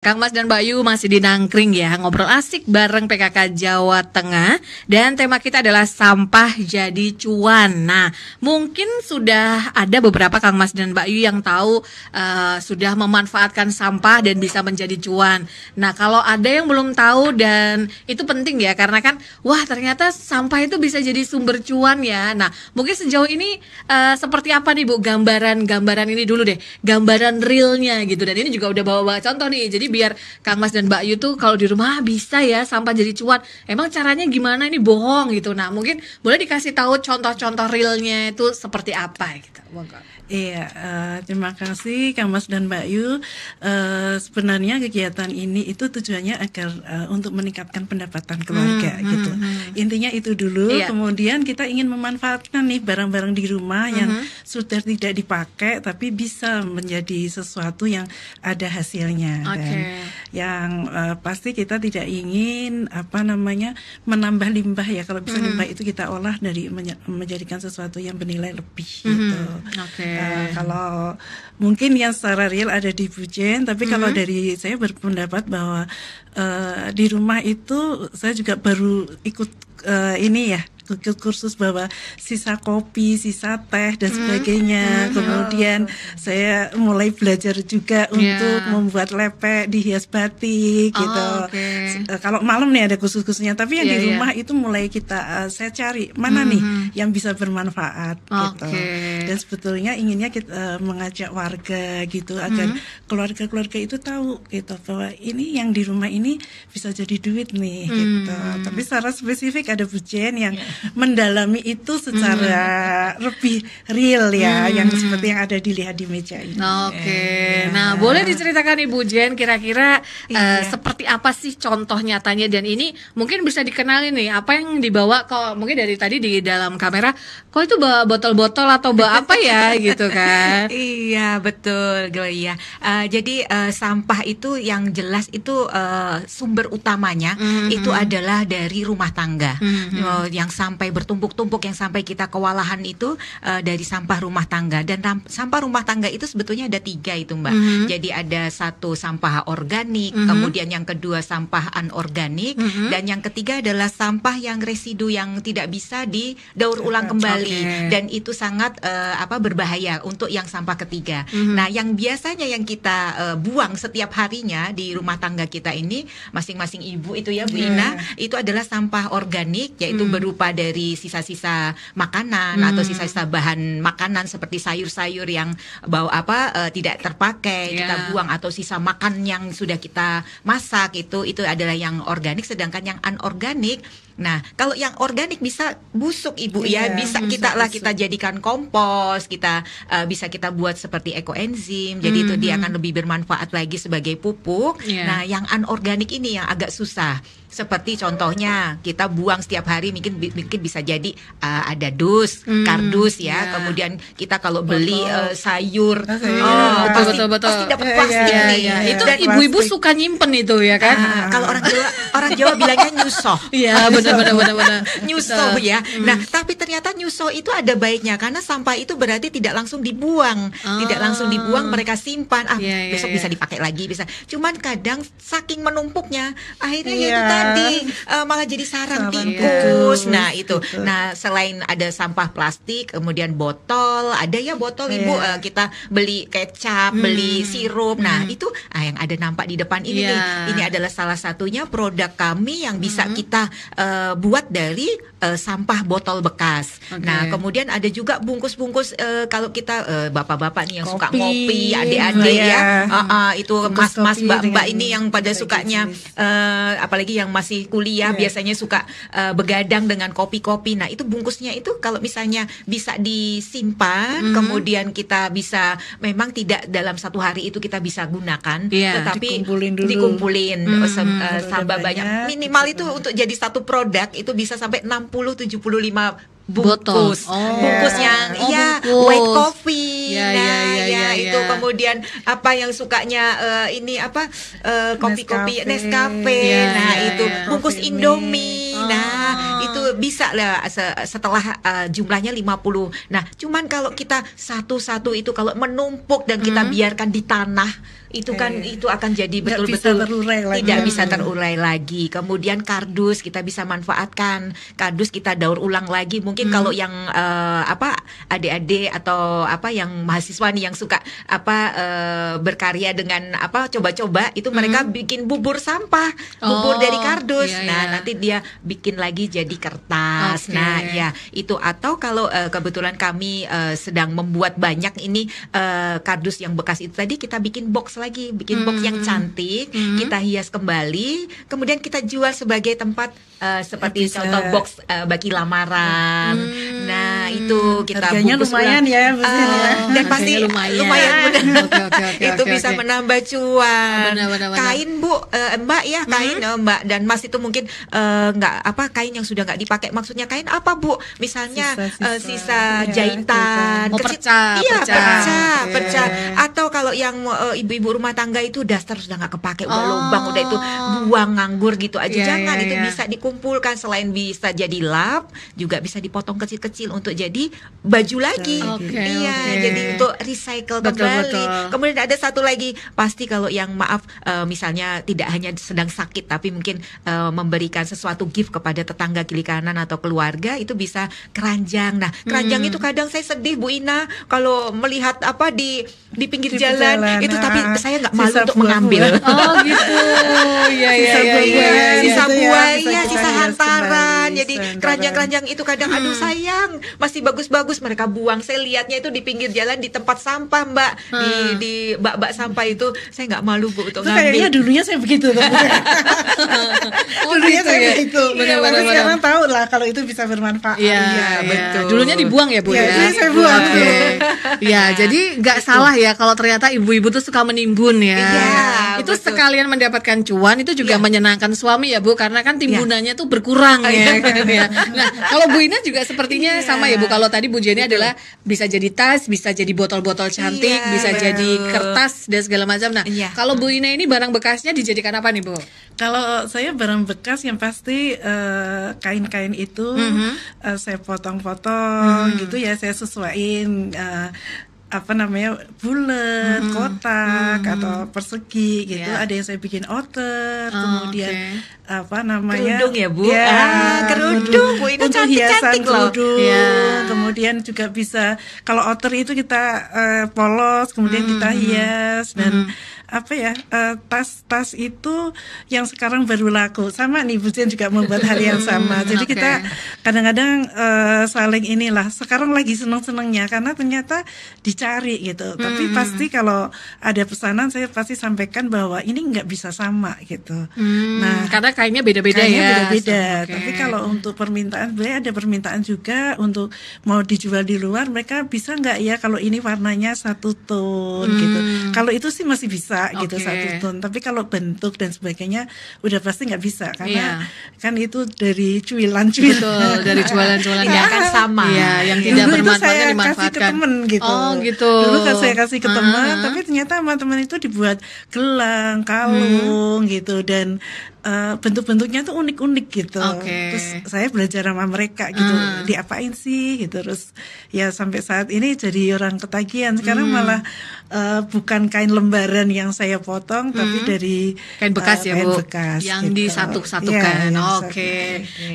Kang Mas dan Mbak Yu masih di Nangkring ya, ngobrol asik bareng PKK Jawa Tengah. Dan tema kita adalah sampah jadi cuan. Nah, mungkin sudah ada beberapa Kang Mas dan Mbak Yu yang tahu sudah memanfaatkan sampah dan bisa menjadi cuan. Nah, kalau ada yang belum tahu dan itu penting ya, karena kan wah ternyata sampah itu bisa jadi sumber cuan ya. Nah, mungkin sejauh ini seperti apa nih Bu gambaran ini dulu deh, gambaran realnya gitu. Dan ini juga udah bawa-bawa contoh nih, jadi biar Kang Mas dan Mbak Yu tuh kalau di rumah bisa ya sampah jadi cuan. Emang caranya gimana, ini bohong gitu. Nah, mungkin boleh dikasih tahu contoh-contoh realnya itu seperti apa gitu. Iya, terima kasih Kang Mas dan Mbak Yu. Sebenarnya kegiatan ini itu tujuannya agar untuk meningkatkan pendapatan keluarga gitu. Intinya itu dulu. Iya. Kemudian kita ingin memanfaatkan nih barang-barang di rumah yang sudah tidak dipakai tapi bisa menjadi sesuatu yang ada hasilnya. Dan yang pasti kita tidak ingin menambah limbah ya. Kalau bisa limbah itu kita olah dari menjadikan sesuatu yang bernilai lebih gitu. Kalau mungkin yang secara real ada di Bujen, tapi kalau dari saya berpendapat bahwa di rumah itu saya juga baru ikut kursus bahwa sisa kopi, sisa teh dan sebagainya. Kemudian saya mulai belajar juga untuk membuat lepek dihias batik gitu. Kalau malam nih ada khusus-khususnya, tapi yang di rumah itu mulai saya cari mana nih yang bisa bermanfaat gitu. Dan sebetulnya inginnya kita mengajak warga gitu agar keluarga-keluarga itu tahu gitu bahwa ini yang di rumah ini bisa jadi duit nih gitu. Tapi secara spesifik ada Bujen yang mendalami itu secara lebih real ya, yang seperti yang ada dilihat di meja ini. Nah boleh diceritakan Ibu Jen kira-kira seperti apa sih contoh nyatanya, dan ini mungkin bisa dikenalin nih apa yang dibawa, kok mungkin dari tadi di dalam kamera kok itu bawa botol-botol atau bawa apa ya gitu kan. Iya betul Gloria. Jadi sampah itu yang jelas itu sumber utamanya itu adalah dari rumah tangga. Yang sampai bertumpuk-tumpuk, yang sampai kita kewalahan itu dari sampah rumah tangga. Dan sampah rumah tangga itu sebetulnya ada 3 itu Mbak. Jadi ada satu sampah organik, kemudian yang kedua sampah anorganik, dan yang ketiga adalah sampah yang residu yang tidak bisa didaur ulang kembali. Dan itu sangat berbahaya untuk yang sampah ketiga. Nah yang biasanya yang kita buang setiap harinya di rumah tangga kita ini, masing-masing ibu itu ya Bu Ina, itu adalah sampah organik, yaitu berupa dari sisa-sisa makanan atau sisa-sisa bahan makanan seperti sayur-sayur yang tidak terpakai kita buang, atau sisa makan yang sudah kita masak itu adalah yang organik. Sedangkan yang anorganik, nah kalau yang organik bisa busuk Ibu bisa kita jadikan kompos, bisa kita buat seperti ekoenzim, jadi itu dia akan lebih bermanfaat lagi sebagai pupuk. Nah yang anorganik ini yang agak susah, seperti contohnya kita buang setiap hari mungkin bisa jadi ada kardus ya. Kemudian kita kalau beli sayur betul. pasti dapat plastik itu dan ibu-ibu suka nyimpen itu ya kan. Kalau orang Jawa bilangnya nyusoh. Benar. Nyusoh ya. Nah tapi ternyata nyusoh itu ada baiknya, karena sampah itu berarti tidak langsung dibuang. Tidak langsung dibuang, mereka simpan besok bisa dipakai lagi, bisa. Cuman kadang saking menumpuknya akhirnya itu tadi malah jadi sarang tikus. Nah itu. Nah selain ada sampah plastik, kemudian botol, ada ya botol Ibu, kita beli kecap, beli sirup. Nah itu yang ada nampak di depan ini nih. Ini adalah salah satunya produk kami yang bisa kita buat dari sampah botol bekas. Nah kemudian ada juga bungkus-bungkus kalau kita bapak-bapak nih yang suka ngopi, adik-adik itu mas-mas mbak-mbak ini yang pada sukanya apalagi yang masih kuliah biasanya suka begadang dengan kopi-kopi. Nah itu bungkusnya itu kalau misalnya bisa disimpan, kemudian kita bisa, memang tidak dalam satu hari itu kita bisa gunakan, tetapi dikumpulin tambah banyak, minimal itu untuk jadi satu produk itu bisa sampai 60-75 bungkus. Bungkus yang white coffee. Itu kemudian apa yang sukanya kopi-kopi Nescafe. Nah, itu bungkus Indomie. Nah, itu bisa lah setelah jumlahnya 50. Nah, cuman kalau kita satu-satu itu kalau menumpuk dan kita biarkan di tanah itu kan itu akan jadi Nggak betul-betul bisa terurai lagi. tidak bisa terurai lagi. Kemudian kardus kita bisa manfaatkan, kardus kita daur ulang lagi. Mungkin kalau yang adik-adik atau yang mahasiswa nih yang suka berkarya dengan coba-coba itu mereka bikin bubur sampah, bubur dari kardus. Nanti dia bikin lagi jadi kertas. Nah ya itu, atau kalau kebetulan kami sedang membuat banyak ini kardus yang bekas itu tadi, kita bikin box lagi, bikin box yang cantik, kita hias kembali, kemudian kita jual sebagai tempat seperti contoh box bagi lamaran. Nah itu kita harganya bungkus lumayan ya, dan pasti lumayan benar. Itu bisa menambah cuan. Benar. Kain Bu, Mbak ya, kain Mbak dan Mas itu mungkin kain yang sudah nggak dipakai. Maksudnya kain apa Bu? Misalnya sisa jahitan, pecah. Atau kalau yang ibu-ibu rumah tangga itu daster sudah nggak kepake, udah lubang, udah itu buang nganggur gitu aja. Jangan, itu bisa dikumpulkan, selain bisa jadi lap, juga bisa dipotong kecil-kecil untuk jadi baju lagi. Jadi untuk recycle kembali. Kemudian ada satu lagi, pasti kalau yang misalnya tidak hanya sedang sakit tapi mungkin memberikan sesuatu gift kepada tetangga kiri kanan atau keluarga, itu bisa keranjang. Nah, keranjang itu kadang saya sedih Bu Ina kalau melihat di pinggir jalan itu, tapi saya nggak malu untuk mengambil. Gitu. Sisa buaya, sisa hantaran. Jadi keranjang-keranjang itu kadang aduh sayang, masih bagus-bagus mereka buang. Saya lihatnya itu di pinggir jalan, di tempat sampah Mbak, di bak-bak sampah itu. Saya nggak malu Bu untuk ngambil. Kayaknya dulunya saya begitu. Dulunya saya begitu. Benar-benar. Sekarang tahu lah kalau itu bisa bermanfaat. Iya, betul. Dulunya dibuang ya Bu ya. Iya, saya buang. Ya, jadi nggak salah ya kalau ternyata ibu-ibu tuh suka menimbun ya. Itu betul. Sekalian mendapatkan cuan, itu juga menyenangkan suami ya Bu, karena kan timbunannya tuh berkurang ya. Nah, kalau Bu Ina juga sepertinya sama ya Bu. Kalau tadi Bu Jenny adalah bisa jadi tas, bisa jadi botol-botol cantik, bisa jadi kertas dan segala macam. Nah, kalau Bu Ina ini barang bekasnya dijadikan apa nih Bu? Kalau saya barang bekas yang pasti kain-kain itu saya potong-potong gitu ya, saya sesuaiin bulat, kotak atau persegi gitu. Ada yang saya bikin outer, kemudian kerudung ya Bu. Kerudung Bu, itu untuk hiasan cantik-cantik loh. kerudung. Kemudian juga bisa, kalau outer itu kita polos, kemudian kita hias. Dan tas-tas itu yang sekarang baru laku. Sama nih Bu Jen juga membuat hal yang sama. Jadi kita kadang-kadang saling sekarang lagi seneng-senengnya karena ternyata dicari gitu. Tapi pasti kalau ada pesanan saya pasti sampaikan bahwa ini nggak bisa sama gitu. Nah, karena kainnya beda-beda ya. Beda-beda. Tapi kalau untuk permintaan, ada permintaan juga untuk mau dijual di luar, mereka bisa nggak ya kalau ini warnanya satu tone gitu. Kalau itu sih masih bisa gitu, satu tone. Tapi kalau bentuk dan sebagainya udah pasti nggak bisa karena kan itu dari cuilan. Betul, dari cuilan-cuilan yang akan sama. Iya, yang tidak bermanfaatnya dimanfaatkan. Kasih ke temen gitu. Gitu. Dulu kan saya kasih ke teman, tapi ternyata sama teman itu dibuat gelang, kalung gitu, dan bentuk-bentuknya tuh unik-unik gitu. Terus saya belajar sama mereka gitu, diapain sih gitu. Terus ya sampai saat ini jadi orang ketagihan. Sekarang malah bukan kain lembaran yang saya potong, tapi dari kain bekas ya Bu, bekas, yang gitu. disatu-satukan.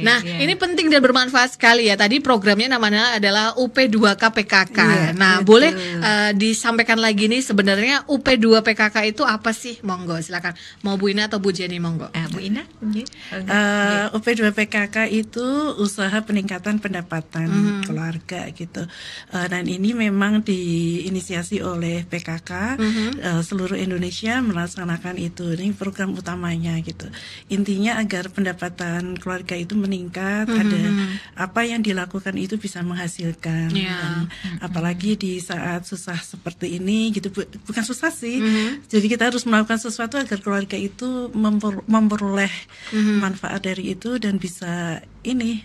Nah ini penting dan bermanfaat sekali ya. Tadi programnya namanya adalah UP2K PKK. Boleh disampaikan lagi nih sebenarnya UP2 PKK itu apa sih? Monggo silakan. Mau Bu Ina atau Bu Jenny, monggo. Bu Ina? UP2 PKK itu usaha peningkatan pendapatan keluarga gitu. Dan ini memang diinisiasi oleh PKK seluruh Indonesia melaksanakan itu. Ini program utamanya gitu. Intinya agar pendapatan keluarga itu meningkat, ada apa yang dilakukan itu bisa menghasilkan. Dan apalagi di saat susah seperti ini gitu, bukan susah sih. Jadi kita harus melakukan sesuatu agar keluarga itu memperoleh manfaat dari itu dan bisa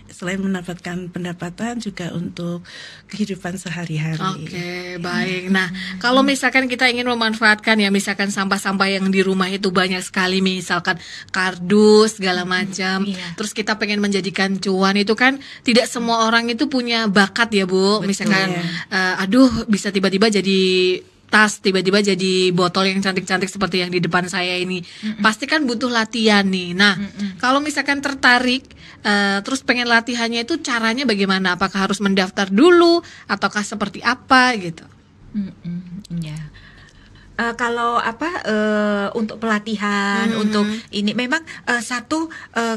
selain mendapatkan pendapatan juga untuk kehidupan sehari-hari. Baik. Nah, kalau misalkan kita ingin memanfaatkan ya, misalkan sampah-sampah yang di rumah itu banyak sekali, misalkan kardus segala macam, terus kita pengen menjadikan cuan, itu kan tidak semua orang itu punya bakat ya Bu. Misalkan bisa tiba-tiba jadi tas tiba-tiba jadi botol yang cantik-cantik seperti yang di depan saya ini. Pasti kan butuh latihan nih. Nah, kalau misalkan tertarik terus pengen latihannya itu caranya bagaimana? Apakah harus mendaftar dulu ataukah seperti apa gitu? Ya. Kalau untuk pelatihan untuk ini memang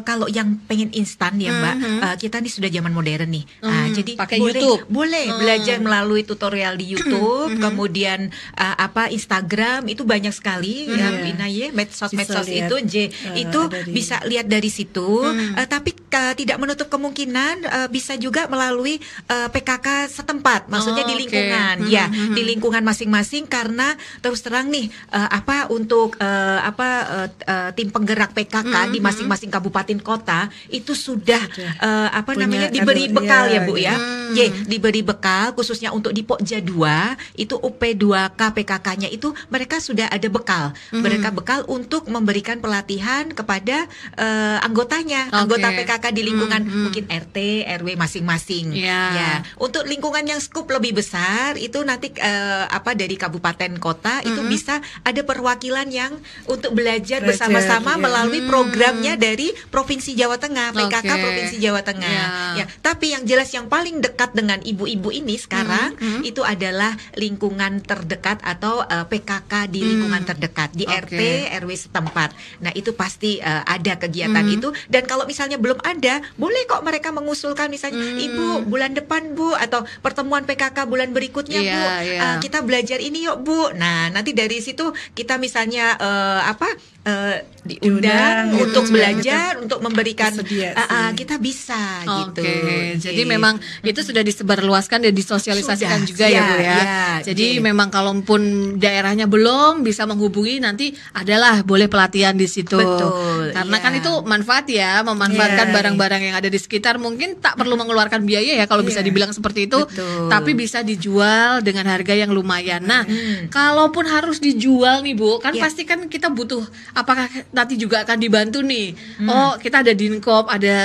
kalau yang pengen instan ya Mbak, kita nih sudah zaman modern nih. Jadi pakai YouTube. Boleh belajar melalui tutorial di YouTube, kemudian Instagram itu banyak sekali ya medsos itu itu bisa lihat dari situ. Tapi tidak menutup kemungkinan bisa juga melalui PKK setempat, maksudnya di lingkungan di lingkungan masing-masing, karena terus terang nih untuk tim penggerak PKK di masing-masing kabupaten kota itu sudah diberi bekal ya Bu ya. Diberi bekal khususnya untuk di Pokja 2 itu UP2K PKK-nya itu mereka sudah ada bekal. Mereka bekal untuk memberikan pelatihan kepada anggotanya, anggota PKK di lingkungan mungkin RT, RW masing-masing. Ya, untuk lingkungan yang skup lebih besar itu nanti dari kabupaten kota itu bisa ada perwakilan yang untuk belajar bersama-sama melalui programnya dari Provinsi Jawa Tengah, PKK Provinsi Jawa Tengah. Ya, tapi yang jelas yang paling dekat dengan ibu-ibu ini sekarang itu adalah lingkungan terdekat atau PKK di lingkungan terdekat di RT RW setempat. Nah, itu pasti ada kegiatan itu, dan kalau misalnya belum ada, boleh kok mereka mengusulkan misalnya Ibu bulan depan Bu, atau pertemuan PKK bulan berikutnya Bu, kita belajar ini yuk Bu. Nah, nanti dari situ kita misalnya diundang untuk belajar, untuk memberikan kita bisa gitu. Jadi memang itu sudah disebarluaskan dan disosialisasikan juga ya Bu ya. Jadi memang kalaupun daerahnya belum bisa menghubungi, nanti adalah boleh pelatihan di situ. Betul. Karena kan itu manfaat ya, memanfaatkan barang-barang yang ada di sekitar, mungkin tak perlu mengeluarkan biaya ya kalau bisa dibilang seperti itu. Tapi bisa dijual dengan harga yang lumayan. Nah, kalaupun harus dijual nih Bu, kan pasti kan kita butuh, apakah nanti juga akan dibantu nih? Oh, kita ada Dinkop, ada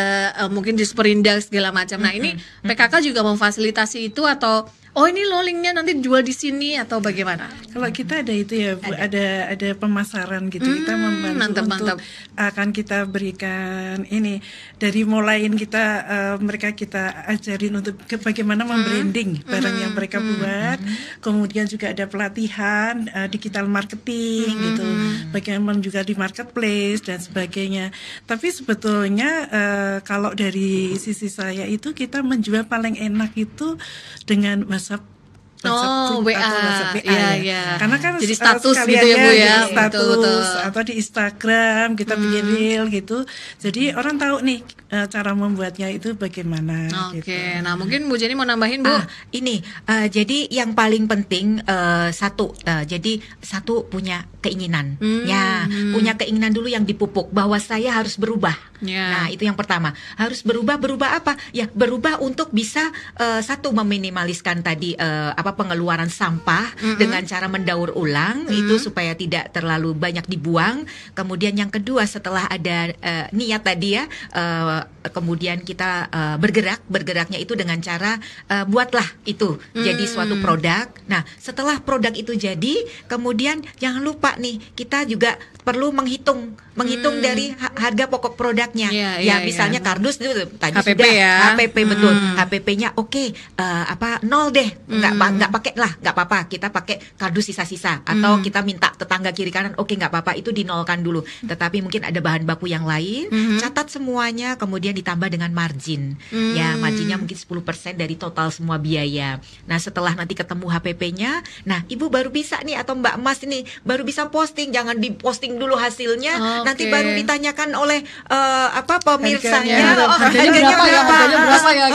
mungkin Disperindak segala macam. Nah, ini PKK juga memfasilitasi itu, atau ini lo linknya nanti jual di sini, atau bagaimana? Kalau kita ada itu ya Bu, ada pemasaran gitu. Kita membantu untuk akan kita berikan ini dari mulaiin kita mereka kita ajarin untuk bagaimana membranding barang yang mereka buat. Kemudian juga ada pelatihan digital marketing gitu. Bagaimana juga di marketplace dan sebagainya. Tapi sebetulnya kalau dari sisi saya itu kita menjual paling enak itu dengan WhatsApp WA. Karena kan jadi status gitu ya Bu ya, status betul. atau di Instagram kita bikin reel gitu. Jadi orang tahu nih cara membuatnya itu bagaimana. Gitu. Nah mungkin Bu Jenny mau nambahin Bu. Jadi yang paling penting jadi satu punya keinginan, punya keinginan dulu yang dipupuk bahwa saya harus berubah. Nah itu yang pertama, harus berubah apa? Ya berubah untuk bisa meminimaliskan tadi pengeluaran sampah dengan cara mendaur ulang itu supaya tidak terlalu banyak dibuang. Kemudian yang kedua, setelah ada niat tadi ya, kemudian kita bergeraknya itu dengan cara buatlah itu jadi suatu produk. Nah setelah produk itu jadi, kemudian jangan lupa nih kita juga perlu menghitung dari harga pokok produknya. Misalnya kardus itu tadi HPP sudah ya. HPP betul. HPP-nya nol deh. Nggak pakai lah, nggak apa-apa. Kita pakai kardus sisa-sisa atau kita minta tetangga kiri kanan, nggak apa-apa, itu dinolkan dulu. Tetapi mungkin ada bahan baku yang lain, catat semuanya, kemudian ditambah dengan margin. Ya, marginnya mungkin 10% dari total semua biaya. Nah, setelah nanti ketemu HPP-nya, nah Ibu baru bisa nih, atau Mbak Mas ini baru bisa posting. Jangan diposting dulu hasilnya, nanti baru ditanyakan oleh pemirsanya, harganya berapa ya?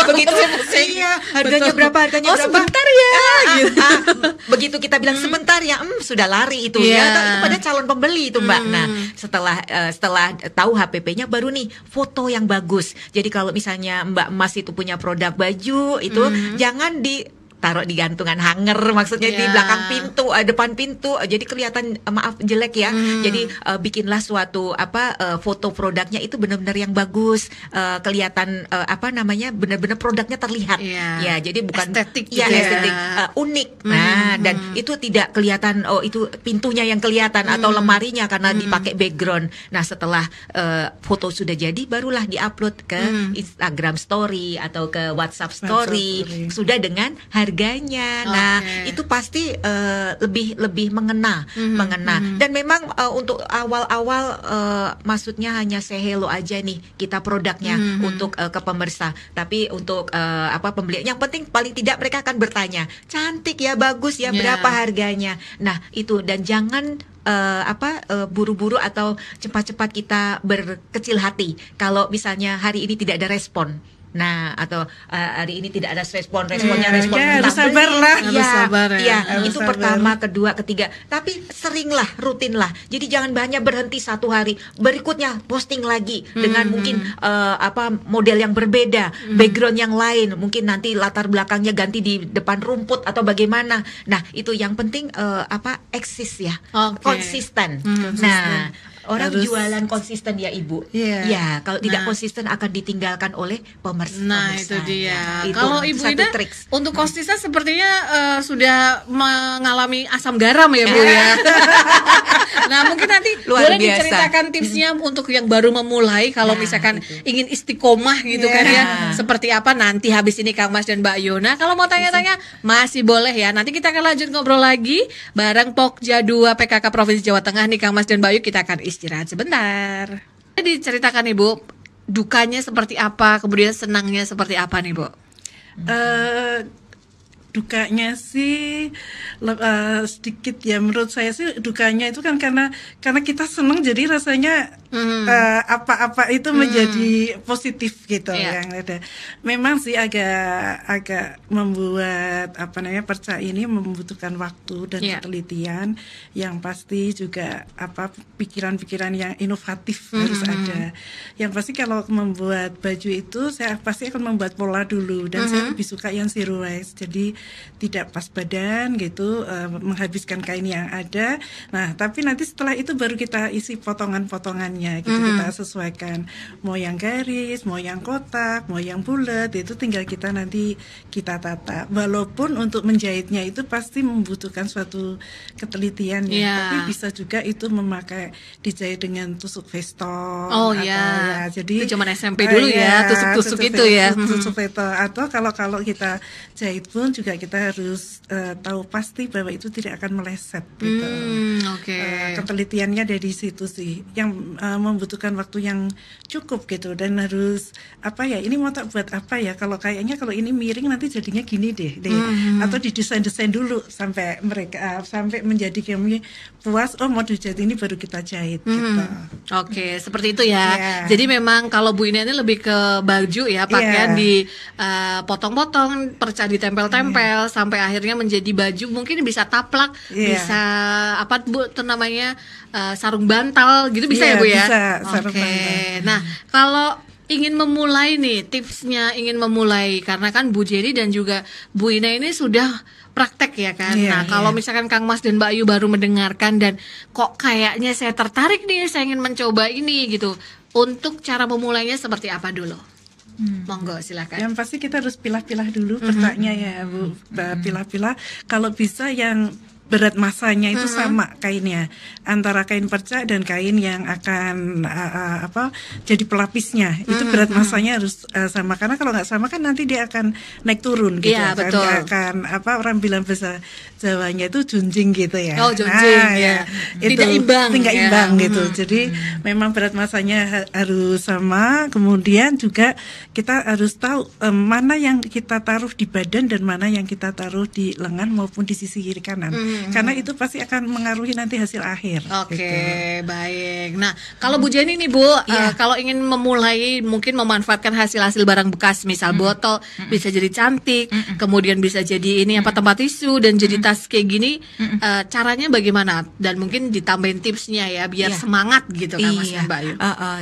Begitu harganya berapa? Sebentar ya. Begitu kita bilang sebentar ya, sudah lari itu ya. Itu pada calon pembeli itu Mbak. Nah, setelah tahu HPP-nya, baru nih foto yang bagus. Jadi kalau misalnya Mbak Mas itu punya produk baju itu jangan taruh di gantungan hanger, maksudnya di belakang pintu, depan pintu, jadi kelihatan maaf jelek ya. Jadi bikinlah suatu foto produknya itu benar-benar yang bagus, kelihatan benar-benar produknya terlihat. Ya, jadi bukan estetik, estetik, unik. Nah, dan itu tidak kelihatan itu pintunya yang kelihatan atau lemarinya karena dipakai background. Nah, setelah foto sudah jadi barulah diupload ke Instagram Story atau ke WhatsApp Story, sudah dengan harganya. Nah, itu pasti lebih mengena. Dan memang untuk awal-awal maksudnya hanya say hello aja nih kita produknya untuk ke pemirsa. Tapi untuk pembeli, yang penting paling tidak mereka akan bertanya, cantik ya, bagus ya, berapa harganya. Nah, itu, dan jangan buru-buru atau cepat-cepat kita berkecil hati kalau misalnya hari ini tidak ada respon. Nah, atau hari ini tidak ada responnya harus sabar lah. Itu pertama, kedua, ketiga. Tapi seringlah, rutinlah. Jadi jangan banyak berhenti satu hari, berikutnya posting lagi dengan mungkin model yang berbeda, background yang lain, mungkin nanti latar belakangnya ganti di depan rumput atau bagaimana. Nah, itu yang penting eksis ya, konsisten. Nah, orang jualan konsisten ya Ibu. Ya, kalau tidak konsisten akan ditinggalkan oleh pemirsa. Nah, itu dia. Kalau Ibu Ida untuk konsisten sepertinya sudah mengalami asam garam ya Bu ya. Nah, mungkin nanti boleh diceritakan tipsnya untuk yang baru memulai kalau misalkan ingin istiqomah gitu kan ya. Seperti apa nanti habis ini Kang Mas dan Mbak Yona. Kalau mau tanya-tanya masih boleh ya. Nanti kita akan lanjut ngobrol lagi bareng Pokja 2 PKK Provinsi Jawa Tengah nih Kang Mas dan Mbak Yu. Kita akan istirahat sebentar. Diceritakan nih Bu, dukanya seperti apa, kemudian senangnya seperti apa nih Bu? Dukanya sih sedikit ya, menurut saya sih dukanya itu kan karena kita senang jadi rasanya apa-apa itu menjadi positif gitu yang ada. Memang sih agak membuat perca ini membutuhkan waktu dan penelitian yang pasti juga pikiran-pikiran yang inovatif harus ada. Yang pasti kalau membuat baju itu saya pasti akan membuat pola dulu dan saya lebih suka yang zero waste. Jadi tidak pas badan gitu, menghabiskan kain yang ada. Nah, tapi nanti setelah itu baru kita isi potongan-potongannya gitu, kita sesuaikan mau yang garis, mau yang kotak, mau yang bulat, itu tinggal kita nanti kita tata. Walaupun untuk menjahitnya itu pasti membutuhkan suatu ketelitian ya, tapi bisa juga itu memakai dijahit dengan tusuk veston. Jadi itu cuma SMP dulu tusuk-tusuk itu ya. Tusuk veston, atau kalau kita jahit pun juga kita harus tahu pasti bahwa itu tidak akan meleset gitu. Ketelitiannya dari situ sih yang membutuhkan waktu yang cukup gitu, dan harus ini mau tak buat apa ya, kalau kayaknya kalau ini miring nanti jadinya gini deh. Atau didesain dulu sampai mereka sampai menjadi kami puas, mau dijahit ini baru kita jahit gitu. Seperti itu ya. Jadi memang kalau Bu Ina ini lebih ke baju ya, pakaian di potong-potong, perca ditempel-tempel sampai akhirnya menjadi baju, mungkin bisa taplak, bisa sarung bantal gitu, bisa ya Bu ya? Bisa, sarung bantal. Nah, kalau ingin memulai nih, tipsnya ingin memulai, karena kan Bu Jenny dan juga Bu Ina ini sudah praktek ya kan. Kalau misalkan Kang Mas dan Mbak Yu baru mendengarkan dan kok kayaknya saya tertarik nih, saya ingin mencoba ini gitu. Untuk cara memulainya seperti apa dulu? Monggo silakan. Yang pasti kita harus pilah-pilah dulu percaknya ya Bu. Pilah-pilah, kalau bisa yang berat masanya itu sama kainnya, antara kain perca dan kain yang akan jadi pelapisnya, itu berat masanya harus sama, karena kalau nggak sama kan nanti dia akan naik turun gitu. Betul. Akan orang bilang bahasa Jawanya itu junjing gitu ya. Junjing tidak imbang gitu. Jadi memang berat masanya harus sama, kemudian juga kita harus tahu mana yang kita taruh di badan dan mana yang kita taruh di lengan maupun di sisi kiri kanan. karena itu pasti akan mengaruhi nanti hasil akhir. Oke, gitu. baik. Nah, kalau Bu Jenny nih Bu, kalau ingin memulai mungkin memanfaatkan hasil-hasil barang bekas, misal botol bisa jadi cantik, kemudian bisa jadi ini tempat tisu dan jadi tas kayak gini, caranya bagaimana? Dan mungkin ditambahin tipsnya ya biar semangat gitu Kang Mas dan Mbak Ayu.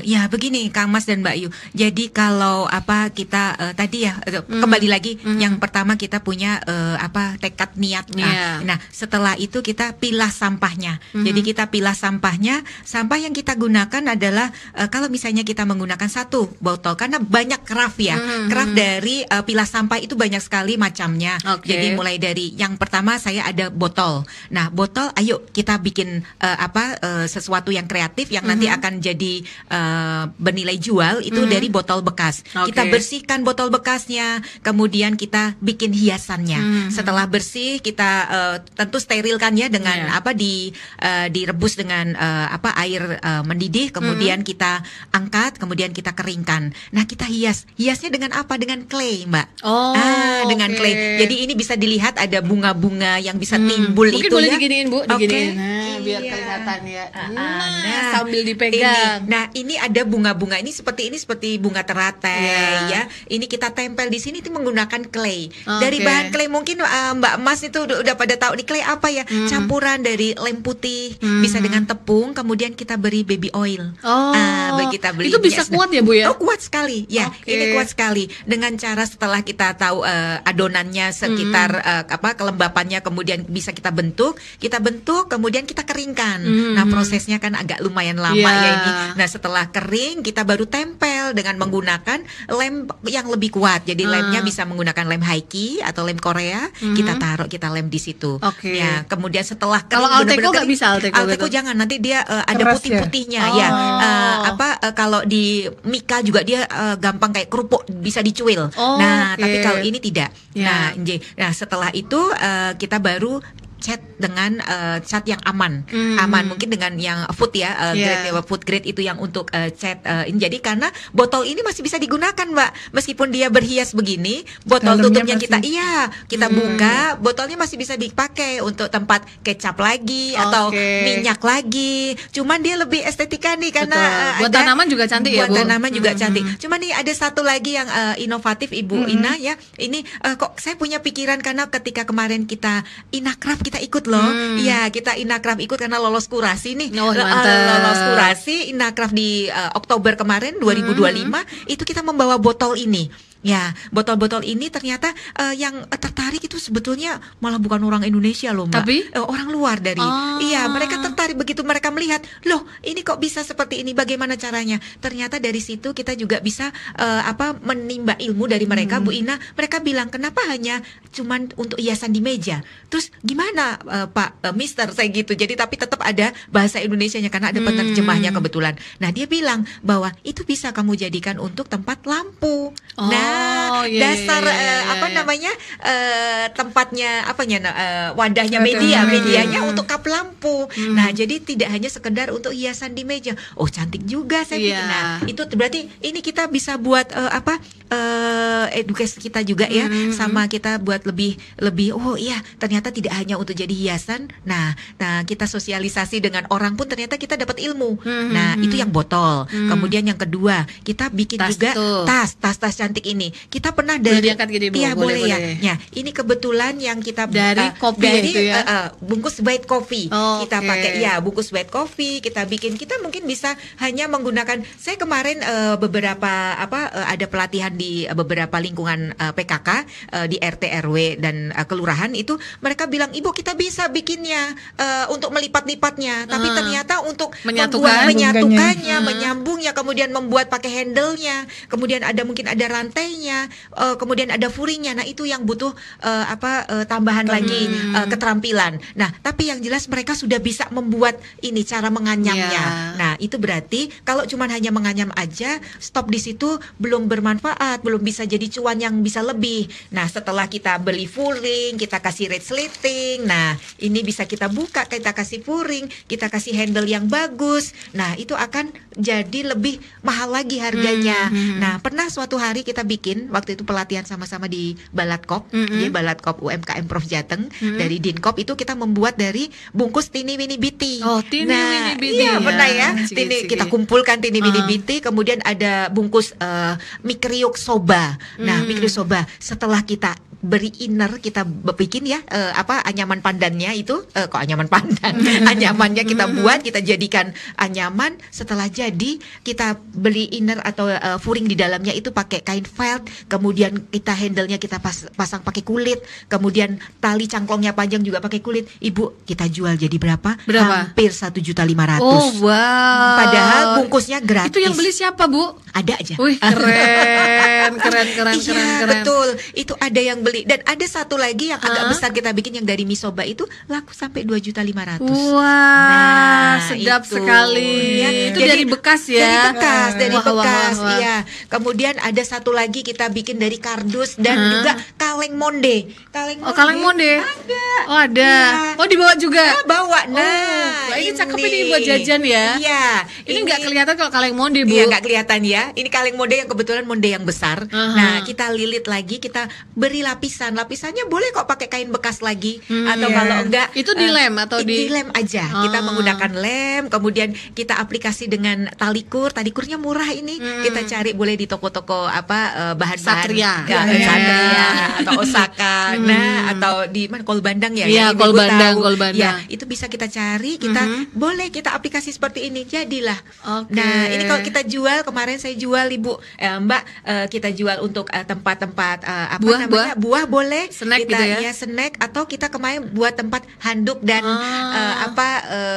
Ya begini Kang Mas dan Mbak Ayu. Jadi kalau kita tadi ya kembali lagi yang pertama kita punya tekad niat. Nah, setelah itu kita pilah sampahnya. Jadi kita pilah sampahnya. Sampah yang kita gunakan adalah kalau misalnya kita menggunakan satu botol, karena banyak craft ya. Craft dari pilah sampah itu banyak sekali macamnya. Jadi mulai dari yang pertama saya ada botol. Nah, botol ayo kita bikin sesuatu yang kreatif yang nanti akan jadi bernilai jual itu dari botol bekas. Kita bersihkan botol bekasnya, kemudian kita bikin hiasannya. Setelah bersih kita tentu sterilkan ya dengan direbus dengan air mendidih, kemudian kita angkat, kemudian kita keringkan. Nah, kita hiasnya dengan apa? Dengan clay, Mbak. Dengan clay. Jadi ini bisa dilihat ada bunga-bunga yang bisa timbul. Mungkin itu boleh ya. diginiin Bu, diginiin. Nah, biar kelihatan ya. Nah, sambil dipegang. Ini ada bunga-bunga ini seperti bunga teratai ya. Ini kita tempel di sini itu menggunakan clay. Dari bahan clay mungkin Mbak Mas itu udah pada tahu nih clay apa ya? Campuran dari lem putih, bisa dengan tepung, kemudian kita beri baby oil. Kita beli itu bisa kuat ya Bu ya? Kuat sekali ya. Ini kuat sekali dengan cara setelah kita tahu adonannya sekitar kelembapannya, kemudian bisa kita bentuk, kemudian kita keringkan. Nah, prosesnya kan agak lumayan lama ya ini. Nah, setelah kering kita baru tempel dengan menggunakan lem yang lebih kuat. Jadi lemnya bisa menggunakan lem Haiki atau lem Korea. Kita lem di situ. Ya, kemudian setelah kering, kalau Alteco nggak bisa Alteco jangan, nanti dia ada putih-putihnya ya. Kalau di Mika juga dia gampang kayak kerupuk, bisa dicuil. Tapi kalau ini tidak. Nah, setelah itu kita baru cat dengan cat yang aman, mungkin dengan yang food ya, food grade itu yang untuk cat ini. Jadi karena botol ini masih bisa digunakan Mbak, meskipun dia berhias begini, botol tutupnya kita buka, botolnya masih bisa dipakai untuk tempat kecap lagi atau minyak lagi. Cuman dia lebih estetika nih karena buat tanaman juga cantik ya Bu. Buat tanaman juga cantik. Cuman nih ada satu lagi yang inovatif Ibu Ina ya. Ini kok saya punya pikiran karena ketika kemarin kita Inakraf kita ikut loh. Iya, kita Inakraf ikut karena lolos kurasi nih. Lolos kurasi Inakraf di Oktober kemarin 2025 itu kita membawa botol ini. Ya, botol-botol ini ternyata yang tertarik itu sebetulnya malah bukan orang Indonesia loh Mbak. Tapi orang luar dari. Iya, mereka tertarik begitu mereka melihat, loh ini kok bisa seperti ini, bagaimana caranya? Ternyata dari situ kita juga bisa menimba ilmu dari mereka, Bu Ina. Mereka bilang, kenapa hanya cuman untuk hiasan di meja? Terus gimana Pak Mister saya gitu. Jadi tapi tetap ada bahasa Indonesianya karena ada penerjemahnya kebetulan. Nah, dia bilang bahwa itu bisa kamu jadikan untuk tempat lampu. Tempatnya wadahnya medianya untuk kap lampu. Nah, jadi tidak hanya sekedar untuk hiasan di meja. Oh, cantik juga saya bikin. Nah, itu berarti ini kita bisa buat edukasi kita juga ya, sama kita buat lebih ternyata tidak hanya untuk jadi hiasan. Nah kita sosialisasi dengan orang pun ternyata kita dapat ilmu. Nah, itu yang botol. Kemudian yang kedua, kita bikin juga tas cantik ini. Kita pernah dari boleh ya. Ini kebetulan yang kita dari kopi itu ya. Bungkus white coffee. Kita pakai bungkus white coffee, kita bikin. Kita mungkin bisa hanya menggunakan, saya kemarin beberapa ada pelatihan di beberapa lingkungan PKK di RT RW dan kelurahan itu, mereka bilang, "Ibu, kita bisa bikinnya untuk melipat-lipatnya, tapi ternyata untuk menyatukannya, menyambungnya, kemudian membuat pakai handle-nya, kemudian mungkin ada rantainya, kemudian ada furingnya. Nah, itu yang butuh tambahan lagi keterampilan. Nah, tapi yang jelas mereka sudah bisa membuat ini cara menganyamnya. Nah, itu berarti kalau cuma hanya menganyam aja, stop di situ, belum bermanfaat, belum bisa jadi cuan yang bisa lebih. Nah, setelah kita beli furing, kita kasih resleting. Nah, ini bisa kita buka, kita kasih furing, kita kasih handle yang bagus. Nah, itu akan jadi lebih mahal lagi harganya. Nah, pernah suatu hari kita bikin bikin waktu itu pelatihan sama-sama di Balatkop, di Balatkop UMKM Prof Jateng dari Dinkop itu kita membuat dari bungkus Tini Mini Biti. Oh, Tini Mini Biti. Iya, pernah ya. Ciki. Kita kumpulkan Tini Mini Biti, kemudian ada bungkus Mikriuk Soba. Nah, Mikriuk Soba setelah kita beri inner, kita bikin ya anyaman pandannya itu kok anyaman pandan anyamannya kita buat, kita jadikan anyaman. Setelah jadi kita beli inner atau furing di dalamnya itu pakai kain felt, kemudian kita handle-nya kita pasang pakai kulit, kemudian tali cangklongnya panjang juga pakai kulit. Ibu, kita jual jadi berapa? Hampir 1.500.000. Oh wow. Padahal bungkusnya gratis. Itu yang beli siapa, Bu? Ada aja. Wih, keren. Iya, betul. Itu ada yang beli. Dan ada satu lagi yang agak besar kita bikin yang dari Misoba itu laku sampai 2.500.000. Wah, sedap sekali. Ya, itu dari bekas ya. Dari bekas. Wah. Iya. Kemudian ada satu lagi kita bikin dari kardus dan juga kaleng monde. Kaleng monde. Ada. Oh, ada. Ya. Oh, dibawa juga. Bawa. Nah, ini cakep ini buat jajan ya. Iya. Ini nggak kelihatan kalau kaleng monde, Bu. Iya, nggak kelihatan ya. Ini kaleng monde yang kebetulan monde yang besar. Nah, kita lilit lagi, kita beri lapisannya boleh kok pakai kain bekas lagi atau kalau enggak itu dilem atau di lem aja. Kita menggunakan lem, kemudian kita aplikasi dengan talikurnya murah ini. Kita cari boleh di toko-toko bahan-bahan Satria. Satria atau Osaka. Nah, atau di mana Kolbandang ya? Iya, Kolbandang. Ya, itu bisa kita cari, boleh kita aplikasi seperti ini. Jadilah. Okay. Nah, ini kalau kita jual, kemarin saya jual Ibu, Mbak, kita jual untuk tempat-tempat buah boleh, snack kita gitu ya? Snack, atau kita kemarin buat tempat handuk dan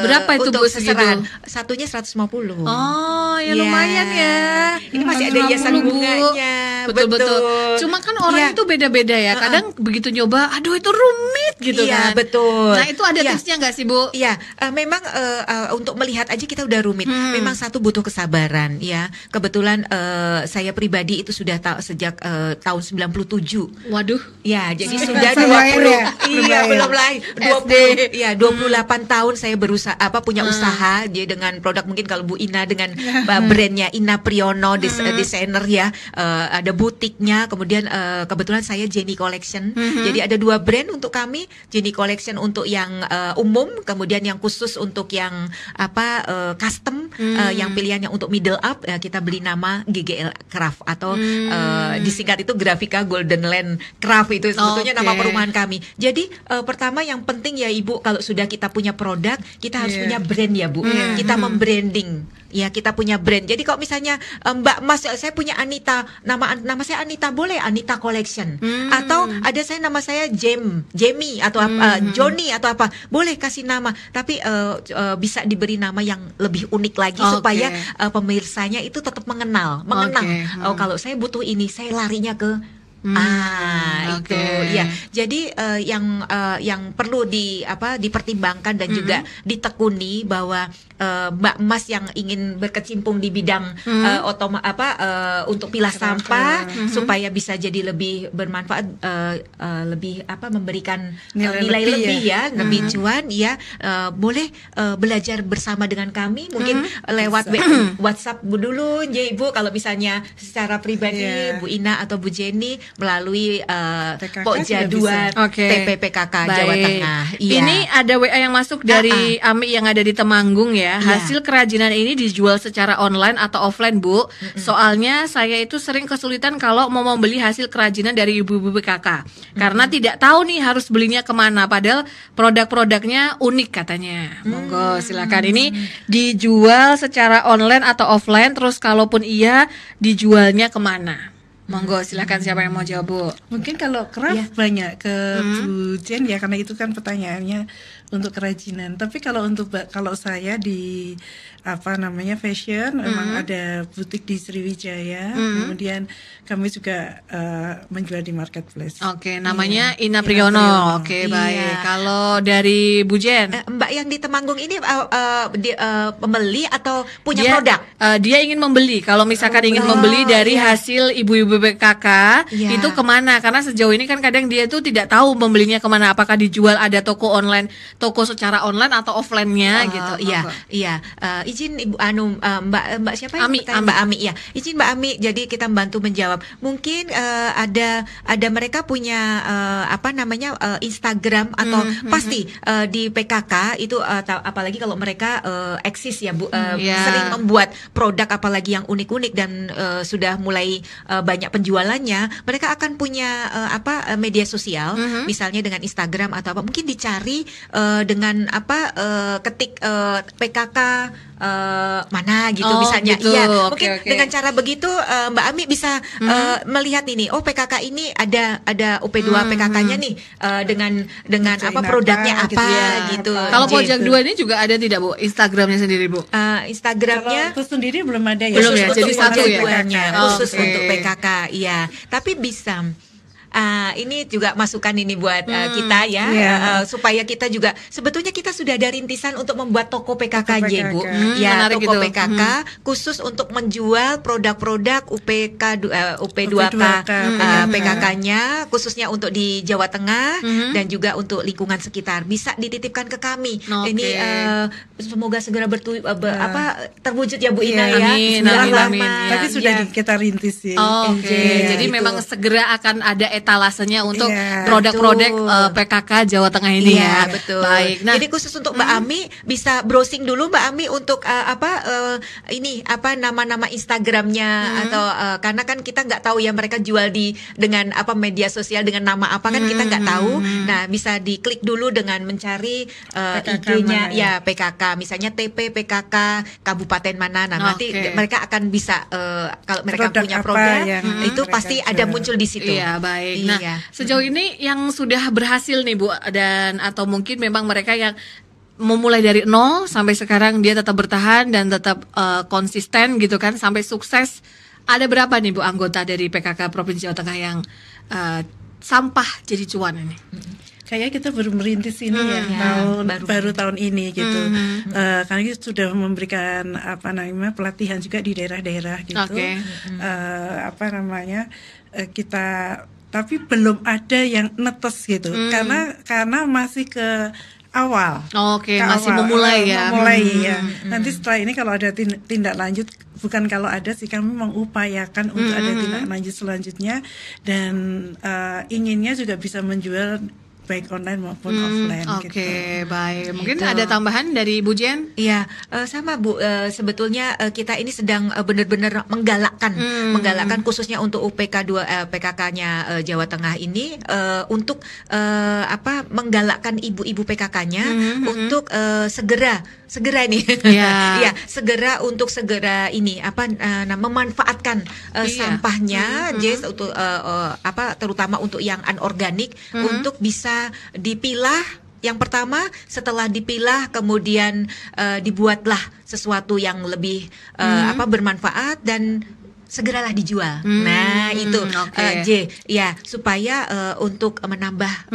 berapa itu, untuk Bu, segitu? seseran. Satunya 150. Oh, ya lumayan ya. Ini masih ada hiasan bunganya. Betul. Cuma kan orang itu beda-beda ya. Kadang begitu nyoba, aduh itu rumit gitu kan. Iya, betul. Nah, itu ada tipsnya nggak sih, Bu? Iya, memang untuk melihat aja kita udah rumit. Memang satu butuh kesabaran ya. Kebetulan saya pribadi itu sudah sejak tahun 97. Waduh. Ya, jadi sudah 20. Iya, belum lahir. 28 tahun saya berusaha punya usaha dia dengan produk, mungkin kalau Bu Ina dengan brandnya Ina Priyono desainer ya. Ada butiknya, kemudian kebetulan saya Jenny Collection. Jadi ada 2 brand untuk kami, Jenny Collection untuk yang umum, kemudian yang khusus untuk yang custom, yang pilihannya untuk middle up, kita beli nama GGL Craft atau disingkat itu Grafika Golden Land Craft, itu sebetulnya nama perumahan kami. Jadi pertama yang penting ya Ibu, kalau sudah kita punya produk, kita harus punya brand ya Bu. Kita membranding. Ya, kita punya brand. Jadi kalau misalnya Mbak Mas, saya punya Anita, nama saya Anita, boleh Anita Collection. Atau ada nama saya Jamie atau Johnny atau apa, boleh kasih nama. Tapi bisa diberi nama yang lebih unik lagi supaya pemirsanya itu tetap mengenang. Kalau saya butuh ini, saya larinya ke itu ya. Jadi yang perlu dipertimbangkan dan juga ditekuni bahwa Mbak Mas yang ingin berkecimpung di bidang untuk pilah sampah supaya bisa jadi lebih bermanfaat, lebih memberikan nilai lebih ya, lebih cuan ya, boleh belajar bersama dengan kami, mungkin lewat WhatsApp dulu ya Ibu, kalau misalnya secara pribadi Bu Ina atau Bu Jenny melalui Pokja 2 TPPKK Jawa Tengah. Ini ada WA yang masuk dari Ami yang ada di Temanggung ya. Hasil kerajinan ini dijual secara online atau offline, Bu? Soalnya saya itu sering kesulitan kalau mau membeli hasil kerajinan dari ibu-ibu PKK karena tidak tahu nih harus belinya kemana. Padahal produk-produknya unik katanya. Monggo silakan, ini dijual secara online atau offline. Terus kalaupun iya, dijualnya kemana? Monggo silakan, siapa yang mau jawab, Bu? Mungkin kalau craft banyak ke Bu Jen ya, karena itu kan pertanyaannya untuk kerajinan. Tapi kalau kalau saya di fashion, memang ada butik di Sriwijaya. Kemudian kami juga menjual di marketplace. Namanya Ina Priyono. Baik. Kalau dari Bu Jen, Mbak yang di Temanggung ini pembeli atau punya produk? Dia ingin membeli. Kalau misalkan ingin membeli dari hasil ibu-ibu PKK, itu kemana? Karena sejauh ini kan kadang dia tuh tidak tahu membelinya kemana. Apakah dijual, ada toko online toko secara online atau offline-nya gitu. Iya, Monggo. iya. Izin Ibu Mbak siapa yang Ami, bertanya? Mbak Ami ya. Izin Mbak Ami. Jadi kita bantu menjawab. Mungkin ada mereka punya Instagram atau pasti di PKK itu apalagi kalau mereka eksis ya Bu, sering membuat produk apalagi yang unik-unik dan sudah mulai banyak penjualannya. Mereka akan punya media sosial, misalnya dengan Instagram atau apa. Mungkin dicari dengan ketik PKK mana gitu misalnya. Gitu. Iya, Oke, mungkin oke. dengan cara begitu Mbak Ami bisa melihat ini. Oh, PKK ini ada UP2 PKK-nya nih dengan Kerjain produknya apa, apa gitu gitu. ya. Kalau Gitu. Pojok 2 ini juga ada tidak Bu Instagramnya sendiri Bu? Instagramnya Kalau itu sendiri belum ada ya. Belum ya, khusus jadi untuk satu ya? PKK-nya, Oh, khusus oke. untuk PKK, iya. Tapi bisa. Ini juga masukan ini buat kita ya, supaya kita juga sebetulnya kita sudah ada rintisan untuk membuat toko PKKJ Bu, ya menarik toko itu. PKK khusus untuk menjual produk-produk UP2K PKK-nya khususnya untuk di Jawa Tengah dan juga untuk lingkungan sekitar bisa dititipkan ke kami. Oke. Ini semoga segera terwujud ya Bu Ina ya. Amin, Sudah amin, lama. amin, ya. Tapi sudah Iya. kita rintis sih. Oke, Iya, jadi gitu. memang segera akan ada etalasenya untuk Iya, produk-produk betul. PKK Jawa Tengah ini Iya, ya. betul. Baik. Nah, Jadi khusus untuk Mbak Ami bisa browsing dulu Mbak Ami untuk nama-nama Instagramnya atau karena kan kita nggak tahu ya mereka jual dengan media sosial dengan nama apa kan kita nggak tahu. Nah, bisa diklik dulu dengan mencari PKK IG-nya mana ya? PKK misalnya TP PKK Kabupaten mana. Nah, nanti Oke. mereka akan bisa kalau mereka Produk punya apa produk yang itu mereka pasti ada jual. muncul di situ. iya, baik. Nah, Iya. sejauh ini yang sudah berhasil nih Bu, dan atau mungkin memang mereka yang memulai dari nol sampai sekarang dia tetap bertahan dan tetap konsisten gitu kan sampai sukses. Ada berapa nih Bu anggota dari PKK Provinsi Jawa Tengah yang sampah jadi cuan ini? Kayak kita baru merintis ini ya, baru tahun ini gitu. Karena kita sudah memberikan pelatihan juga di daerah-daerah gitu. Oke. Kita tapi belum ada yang netes gitu. Karena masih ke awal. Oke, Ke masih awal, memulai ya. Memulai ya. Nanti setelah ini kalau ada tindak lanjut, bukan kalau ada sih kami mengupayakan untuk ada tindak lanjut selanjutnya dan inginnya juga bisa menjual baik online maupun offline Oke, gitu. baik. Mungkin Gitu. ada tambahan dari Bu Jen? Iya, sama Bu. Sebetulnya kita ini sedang benar-benar menggalakkan khususnya untuk PKK-nya Jawa Tengah ini untuk menggalakkan ibu-ibu PKK-nya untuk segera ini, Iya. segera ini memanfaatkan sampahnya, Jess, untuk terutama untuk yang anorganik untuk bisa dipilah. Yang pertama, setelah dipilah kemudian dibuatlah sesuatu yang lebih bermanfaat dan segeralah dijual. Nah, itu oke. J, ya, supaya untuk menambah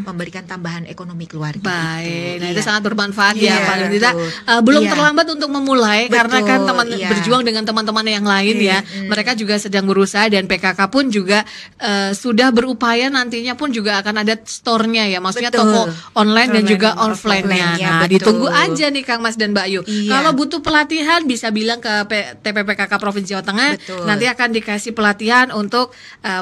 memberikan tambahan ekonomi keluarga. Baik, nah Iya. itu sangat bermanfaat Iya, ya. Paling tidak betul. belum Iya. terlambat untuk memulai karena kan Betul, iya. berjuang dengan teman-teman yang lain ya. Mereka juga sedang berusaha dan PKK pun juga sudah berupaya nantinya pun juga akan ada store-nya ya. Maksudnya Betul. toko online dan Online juga dan offline-nya. offline-nya, Nah, betul. ditunggu aja nih Kang Mas dan Mbak Yu. Iya. Kalau butuh pelatihan bisa bilang ke TPPKK Provinsi Jawa Tengah. Betul. Nanti akan dikasih pelatihan untuk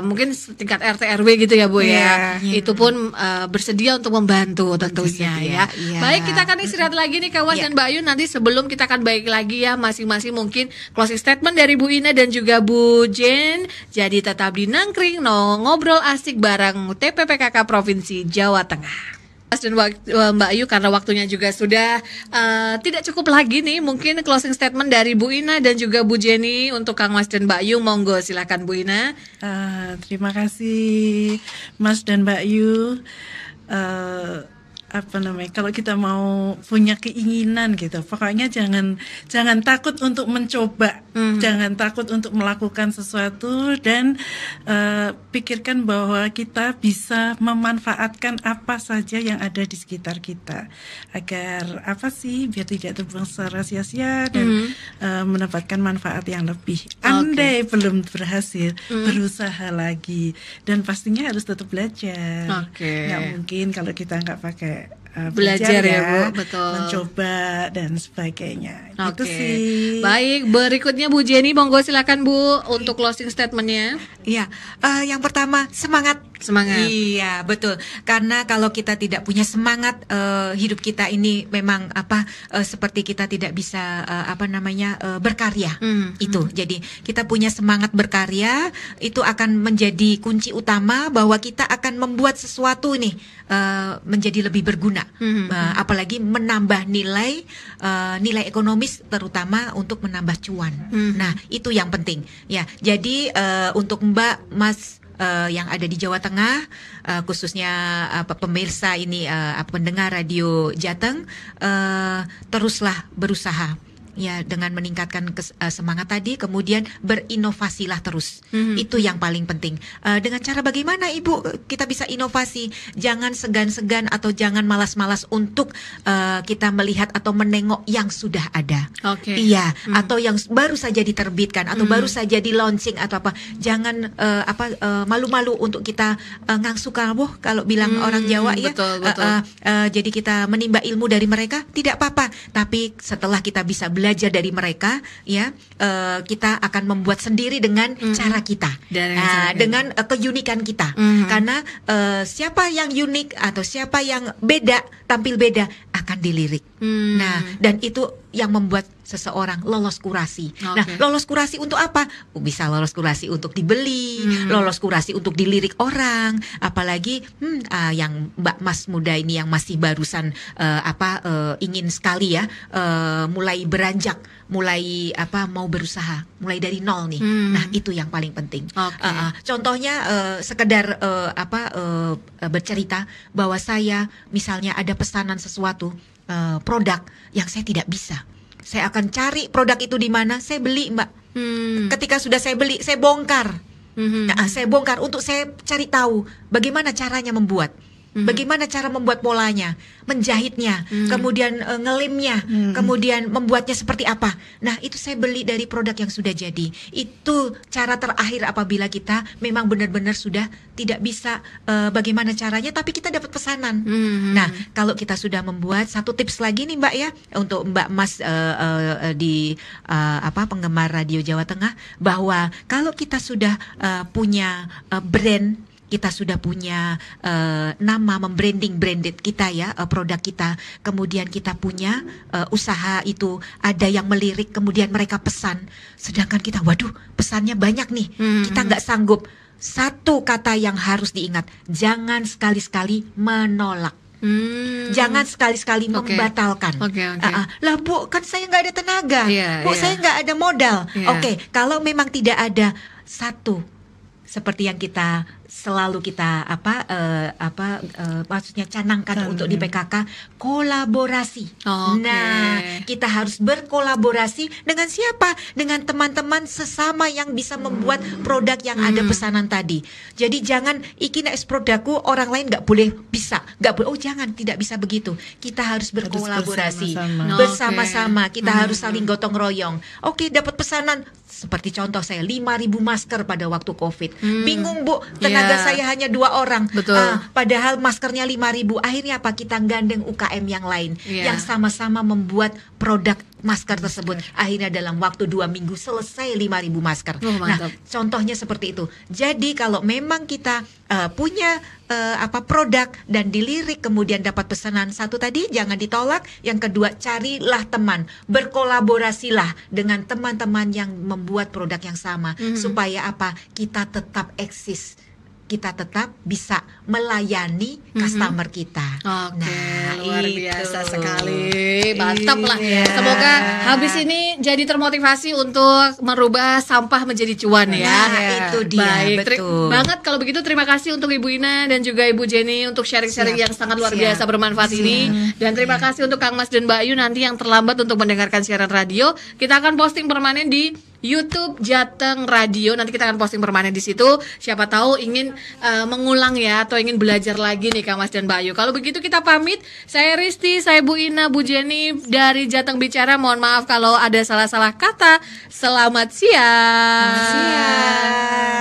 mungkin tingkat RT RW gitu ya Bu ya. Iya. Itu pun bersedia untuk membantu tentunya ya. Iya. Baik, kita akan istirahat lagi nih Kawas dan Mbak Ayu. Nanti sebelum kita akan balik lagi ya, masing-masing mungkin closing statement dari Bu Ina dan juga Bu Jen. Jadi tetap di Nangkring ngobrol asik bareng TPPKK Provinsi Jawa Tengah. Mas dan Mbak Ayu, karena waktunya juga sudah tidak cukup lagi nih, mungkin closing statement dari Bu Ina dan juga Bu Jenny untuk Kang Mas dan Mbak Ayu. Monggo silakan Bu Ina. Terima kasih Mas dan Mbak Yu. Kalau kita mau punya keinginan gitu, pokoknya jangan takut untuk mencoba, jangan takut untuk melakukan sesuatu dan pikirkan bahwa kita bisa memanfaatkan apa saja yang ada di sekitar kita agar biar tidak terbuang secara sia-sia dan mendapatkan manfaat yang lebih. Andai belum berhasil, berusaha lagi dan pastinya harus tetap belajar. Oke. Nggak mungkin kalau kita nggak pakai belajar ya, Bu, betul. mencoba dan sebagainya. Itu Oke. sih. Baik, berikutnya Bu Jenny, monggo silakan Bu untuk closing statementnya. Iya, yang pertama semangat. Semangat. Iya, betul. Karena kalau kita tidak punya semangat, hidup kita ini memang seperti kita tidak bisa berkarya. Itu. Jadi kita punya semangat berkarya, itu akan menjadi kunci utama bahwa kita akan membuat sesuatu nih menjadi lebih berguna. Apalagi menambah nilai ekonomis, terutama untuk menambah cuan. Nah, itu yang penting. Ya, jadi untuk Mbak, Mas yang ada di Jawa Tengah, khususnya pemirsa ini, pendengar radio Jateng, teruslah berusaha. Ya, dengan meningkatkan semangat tadi, kemudian berinovasilah terus. Itu yang paling penting. Dengan cara bagaimana Ibu kita bisa inovasi? Jangan segan-segan atau jangan malas-malas untuk kita melihat atau menengok yang sudah ada. Oke. Iya, atau yang baru saja diterbitkan atau baru saja di launching atau apa. Jangan malu-malu untuk kita ngangsukan, kalau bilang orang Jawa ya. Betul. Jadi kita menimba ilmu dari mereka, tidak apa-apa. Tapi setelah kita bisa belajar dari mereka, ya, kita akan membuat sendiri dengan cara kita, dengan keunikan kita. Karena siapa yang unik atau siapa yang beda, tampil beda, akan dilirik. Nah, dan itu yang membuat seseorang lolos kurasi. Nah, lolos kurasi untuk apa? Bisa lolos kurasi untuk dibeli, lolos kurasi untuk dilirik orang. Apalagi yang Mbak Mas muda ini yang masih barusan ingin sekali ya mulai beranjak, mulai mau berusaha, mulai dari nol nih. Nah, itu yang paling penting. Contohnya sekedar bercerita bahwa saya misalnya ada pesanan sesuatu produk yang saya tidak bisa. Saya akan cari produk itu di mana, saya beli, Mbak. Ketika sudah saya beli, saya bongkar. Saya bongkar untuk saya cari tahu bagaimana caranya membuat. Bagaimana cara membuat polanya, menjahitnya, kemudian ngelimnya, kemudian membuatnya seperti apa. Nah, itu saya beli dari produk yang sudah jadi. Itu cara terakhir apabila kita memang benar-benar sudah tidak bisa bagaimana caranya, tapi kita dapat pesanan. Nah, kalau kita sudah membuat, satu tips lagi nih Mbak ya, untuk Mbak Mas di penggemar radio Jawa Tengah, bahwa kalau kita sudah punya brand, kita sudah punya nama, branded kita ya, produk kita, kemudian kita punya usaha itu, ada yang melirik, kemudian mereka pesan, sedangkan kita, waduh, pesannya banyak nih, kita nggak sanggup. Satu kata yang harus diingat, jangan sekali-sekali menolak. Jangan sekali-sekali membatalkan. Lah Bu, kan saya nggak ada tenaga, Bu, saya nggak ada modal. Kalau memang tidak ada satu, seperti yang kita selalu kita maksudnya canangkan untuk di PKK, kolaborasi. Nah, kita harus berkolaborasi dengan siapa? Dengan teman-teman sesama yang bisa membuat produk yang ada pesanan tadi. Jadi jangan iki nek produkku orang lain nggak boleh bisa, nggak boleh. Oh jangan, tidak bisa begitu. Kita harus berkolaborasi bersama-sama. Kita harus saling gotong royong. Dapat pesanan. Seperti contoh saya 5.000 masker pada waktu COVID. Bingung Bu, tenaga saya hanya 2 orang. Padahal maskernya 5.000. Akhirnya apa? Kita gandeng UKM yang lain yang sama-sama membuat produk masker tersebut. Akhirnya dalam waktu 2 minggu selesai 5.000 masker. Nah, contohnya seperti itu. Jadi kalau memang kita punya produk dan dilirik kemudian dapat pesanan, satu tadi jangan ditolak, yang kedua carilah teman, berkolaborasilah dengan teman-teman yang membuat produk yang sama, supaya apa? Kita tetap eksis, kita tetap bisa melayani customer kita. Luar biasa sekali, mantap lah. Semoga habis ini jadi termotivasi untuk merubah sampah menjadi cuan ya. Itu dia. Baik, betul banget kalau begitu. Terima kasih untuk Ibu Ina dan juga Ibu Jenny untuk sharing-sharing yang sangat luar biasa bermanfaat ini. Dan terima kasih untuk Kang Mas dan Mbak Ayu. Nanti yang terlambat untuk mendengarkan siaran radio, kita akan posting permanen di YouTube Jateng Radio. Nanti kita akan posting permanen di situ. Siapa tahu ingin mengulang ya, atau ingin belajar lagi nih Kang Mas dan Mbak Ayu. Kalau begitu kita pamit. Saya Risti, saya Bu Ina, Bu Jenny dari Jateng Bicara. Mohon maaf kalau ada salah-salah kata. Selamat siang. Selamat siang.